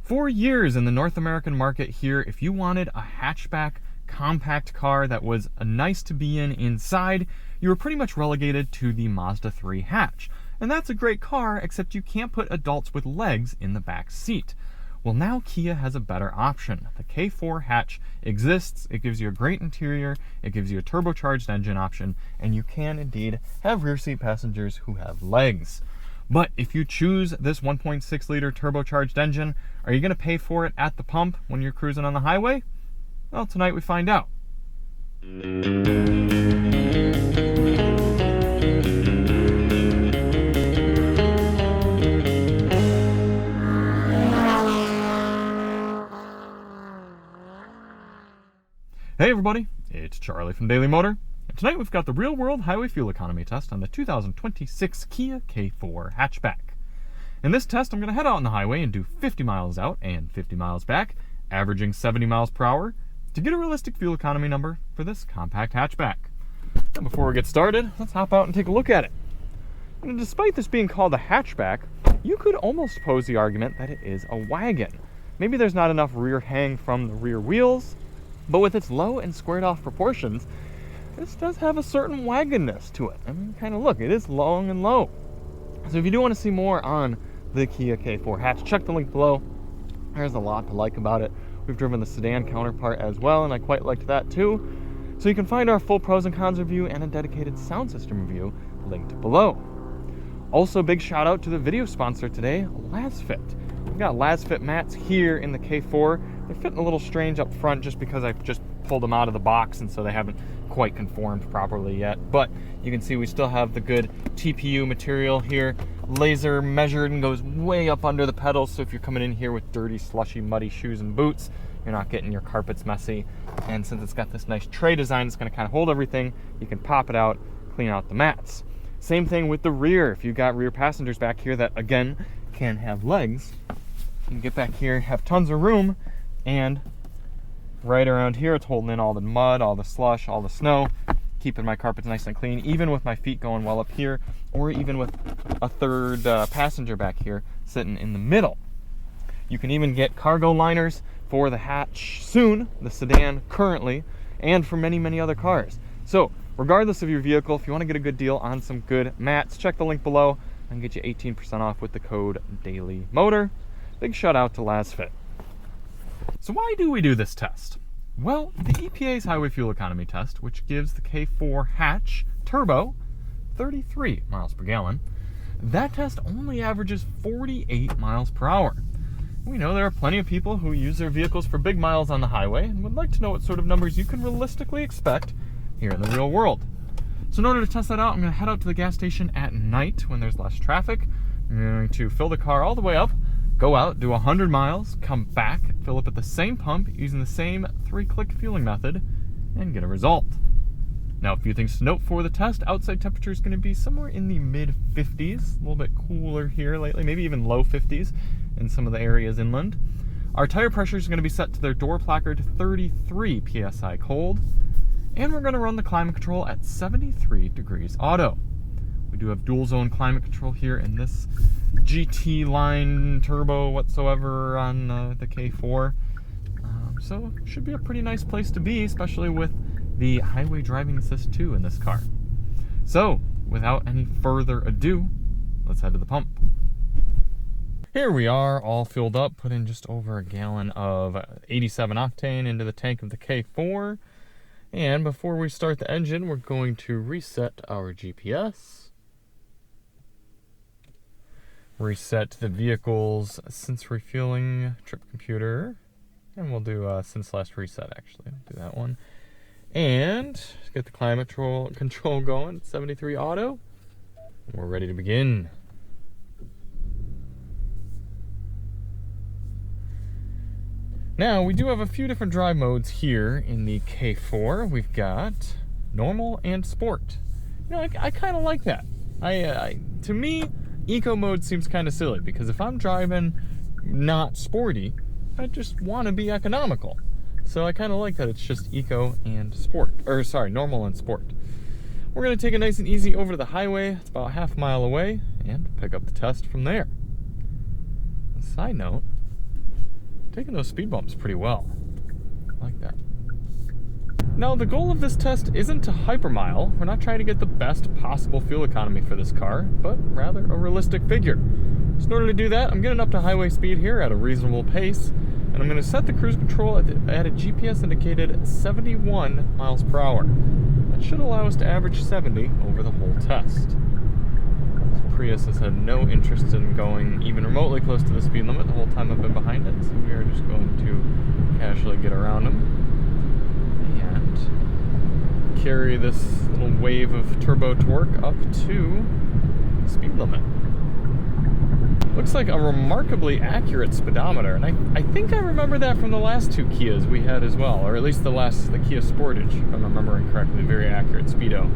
For years in the North American market here, if you wanted a hatchback compact car that was nice to be in inside, you were pretty much relegated to the Mazda 3 hatch. And that's a great car, except you can't put adults with legs in the back seat. Well, now Kia has a better option. The K4 hatch exists. It gives you a great interior, it gives you a turbocharged engine option, and you can indeed have rear seat passengers who have legs. But if you choose this 1.6 liter turbocharged engine, are you going to pay for it at the pump when you're cruising on the highway? Well, tonight we find out. Hey everybody, it's Charlie from Daily Motor, and tonight we've got the real-world highway fuel economy test on the 2026 Kia K4 Hatchback. In this test, I'm going to head out on the highway and do 50 miles out and 50 miles back, averaging 70 miles per hour, to get a realistic fuel economy number for this compact hatchback. And before we get started, let's hop out and take a look at it. And despite this being called a hatchback, you could almost pose the argument that it is a wagon. Maybe there's not enough rear hang from the rear wheels, but with its low and squared off proportions, this does have a certain wagonness to it. I mean, kind of look, it is long and low. So if you do want to see more on the Kia K4 hatch, check the link below. There's a lot to like about it. We've driven the sedan counterpart as well, and I quite liked that too. So you can find our full pros and cons review and a dedicated sound system review linked below. Also, big shout out to the video sponsor today, LazFit. We've got LazFit mats here in the K4. They're fitting a little strange up front just because I just pulled them out of the box, and so they haven't quite conformed properly yet. But you can see we still have the good TPU material here, laser measured and goes way up under the pedals. So if you're coming in here with dirty, slushy, muddy shoes and boots, you're not getting your carpets messy. And since it's got this nice tray design, it's going to kind of hold everything. You can pop it out, clean out the mats. Same thing with the rear. If you've got rear passengers back here that, again, can have legs, you can get back here, have tons of room. And right around here, it's holding in all the mud, all the slush, all the snow, keeping my carpets nice and clean, even with my feet going well up here, or even with a third passenger back here sitting in the middle. You can even get cargo liners for the hatch soon, the sedan currently, and for many, many other cars. So regardless of your vehicle, if you want to get a good deal on some good mats, check the link below and get you 18% off with the code DAILYMOTOR. Big shout out to LazFit. So why do we do this test? Well, the EPA's highway fuel economy test, which gives the K4 hatch turbo 33 miles per gallon, that test only averages 48 miles per hour. We know there are plenty of people who use their vehicles for big miles on the highway and would like to know what sort of numbers you can realistically expect here in the real world. So in order to test that out, I'm going to head out to the gas station at night when there's less traffic. I'm going to fill the car all the way up, go out, do 100 miles, come back, fill up at the same pump using the same 3-click fueling method, and get a result. Now, a few things to note for the test. Outside temperature is going to be somewhere in the mid-50s, a little bit cooler here lately, maybe even low 50s in some of the areas inland. Our tire pressure is going to be set to their door placard 33 psi cold, and we're going to run the climate control at 73 degrees auto. We do have dual zone climate control here in this GT line turbo whatsoever on the K4. So it should be a pretty nice place to be, especially with the highway driving assist 2 in this car. So without any further ado, let's head to the pump. Here we are, all filled up, put in just over a gallon of 87 octane into the tank of the K4. And before we start the engine, we're going to reset our GPS. Reset the vehicle's since refueling trip computer, and we'll do since last reset. Actually, I'll do that one, and get the climate control going at 73 auto. We're ready to begin. Now we do have a few different drive modes here in the K4. We've got normal and sport. You know, I kind of like that. To me, eco mode seems kind of silly, because if I'm driving not sporty, I just want to be economical. So I kind of like that it's just eco and sport, or sorry, normal and sport. We're going to take it nice and easy over to the highway. It's about half a mile away, and pick up the test from there. A side note, taking those speed bumps pretty well. I like that. Now, the goal of this test isn't to hypermile. We're not trying to get the best possible fuel economy for this car, but rather a realistic figure. So in order to do that, I'm getting up to highway speed here at a reasonable pace, and I'm going to set the cruise control at a GPS indicated 71 miles per hour. That should allow us to average 70 over the whole test. This Prius has had no interest in going even remotely close to the speed limit the whole time I've been behind it, so we are just going to casually get around them and carry this little wave of turbo torque up to the speed limit. Looks like a remarkably accurate speedometer, and I think I remember that from the last two Kias we had as well, or at least the Kia Sportage, if I'm remembering correctly, very accurate speedo.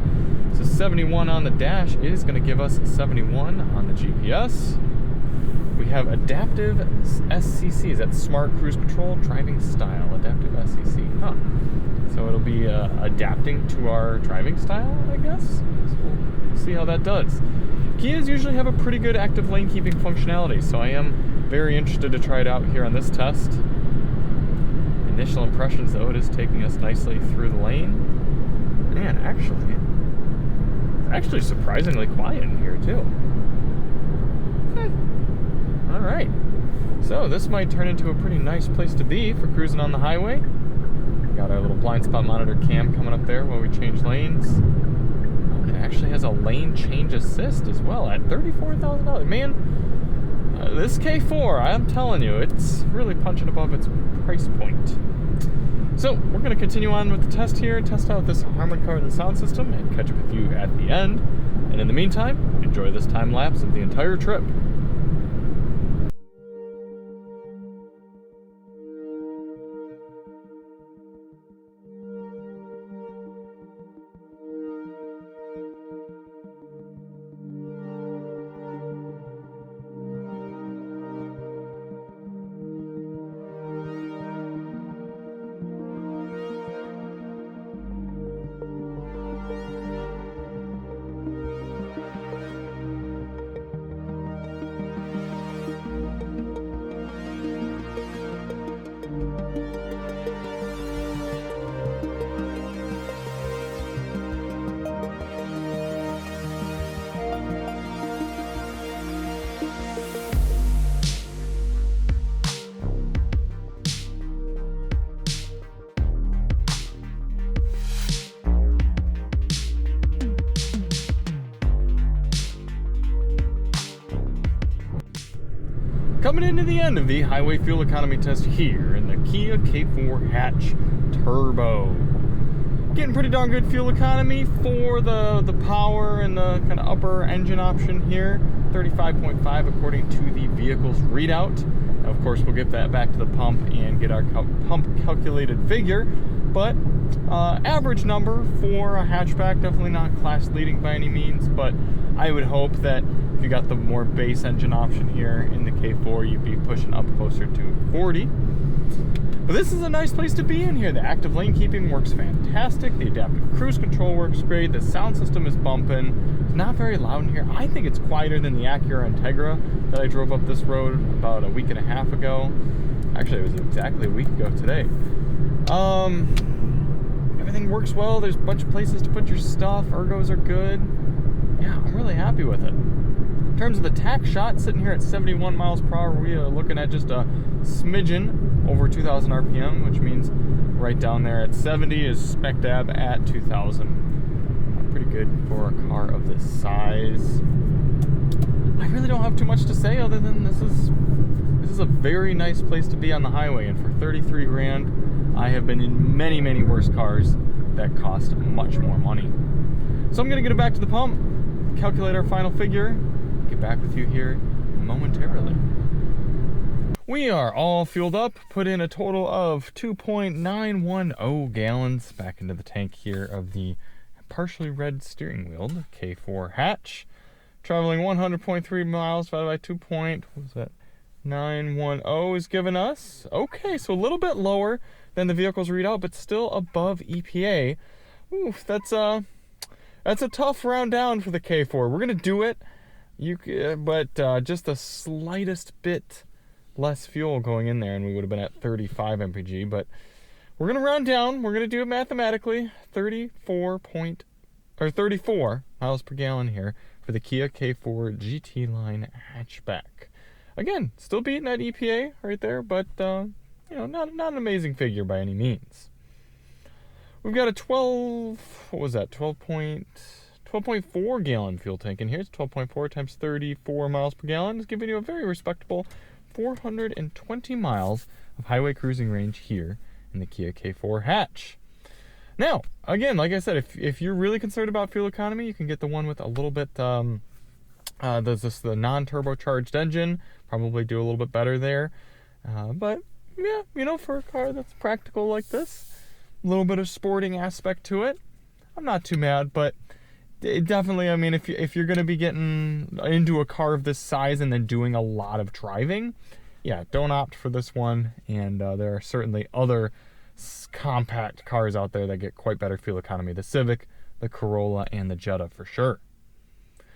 So 71 on the dash is going to give us 71 on the GPS. We have adaptive SCC, that's Smart Cruise Control Driving Style, adaptive SCC, huh. So it'll be adapting to our driving style, I guess. So we'll see how that does. Kias usually have a pretty good active lane keeping functionality, so I am very interested to try it out here on this test. Initial impressions, though, it is taking us nicely through the lane. Man, it's actually surprisingly quiet in here, too. Alright, so this might turn into a pretty nice place to be for cruising on the highway. Got our little blind spot monitor cam coming up there while we change lanes. It actually has a lane change assist as well at $34,000. Man, this K4, I'm telling you, it's really punching above its price point. So we're going to continue on with the test here, test out this Harman Kardon sound system, and catch up with you at the end. And in the meantime, enjoy this time lapse of the entire trip. Coming into the end of the highway fuel economy test here in the Kia K4 Hatch Turbo. Getting pretty darn good fuel economy for the power and the kind of upper engine option here. 35.5 according to the vehicle's readout. Now, of course, we'll get that back to the pump and get our pump calculated figure. But average number for a hatchback, definitely not class leading by any means, but I would hope that if you got the more base engine option here in the K4, you'd be pushing up closer to 40. But this is a nice place to be in here. The active lane keeping works fantastic. The adaptive cruise control works great. The sound system is bumping. It's not very loud in here. I think it's quieter than the Acura Integra that I drove up this road about a week and a half ago. Actually, it was exactly a week ago today. Everything works well. There's a bunch of places to put your stuff. Ergos are good. Yeah, I'm really happy with it. In terms of the tack shot, sitting here at 71 miles per hour, we are looking at just a smidgen over 2,000 RPM, which means right down there at 70 is spec dab at 2,000. Pretty good for a car of this size. I really don't have too much to say other than this is a very nice place to be on the highway, and for 33 grand, I have been in many, many worse cars that cost much more money. So I'm gonna get it back to the pump, calculate our final figure, get back with you here momentarily. We are all fueled up, put in a total of 2.910 gallons back into the tank here of the partially red steering wheel, the K4 Hatch. Traveling 100.3 miles divided by 2.910 is giving us, okay, so a little bit lower than the vehicle's readout, but still above EPA. Oof, that's a tough round down for the K4. We're gonna do it, but just the slightest bit less fuel going in there and we would have been at 35 MPG, but we're going to round down. We're going to do it mathematically. 34 miles per gallon here for the Kia K4 GT line hatchback. Again, still beating that EPA right there, but you know, not an amazing figure by any means. We've got a 12.4 gallon fuel tank in here. It's 12.4 times 34 miles per gallon. It's giving you a very respectable 420 miles of highway cruising range here in the Kia K4 hatch. Now, again, like I said, if you're really concerned about fuel economy, you can get the one with a little bit, there's this the non-turbocharged engine, probably do a little bit better there. But yeah, you know, for a car that's practical like this, a little bit of sporting aspect to it, I'm not too mad. But it definitely, I mean, if you're going to be getting into a car of this size and then doing a lot of driving, yeah, don't opt for this one. And there are certainly other compact cars out there that get quite better fuel economy. The Civic, the Corolla, and the Jetta for sure.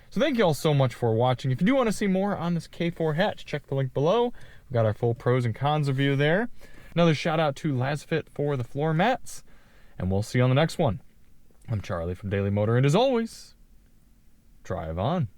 So thank you all so much for watching. If you do want to see more on this K4 hatch, check the link below. We've got our full pros and cons review there. Another shout out to LazFit for the floor mats. And we'll see you on the next one. I'm Charlie from Daily Motor, and as always, drive on.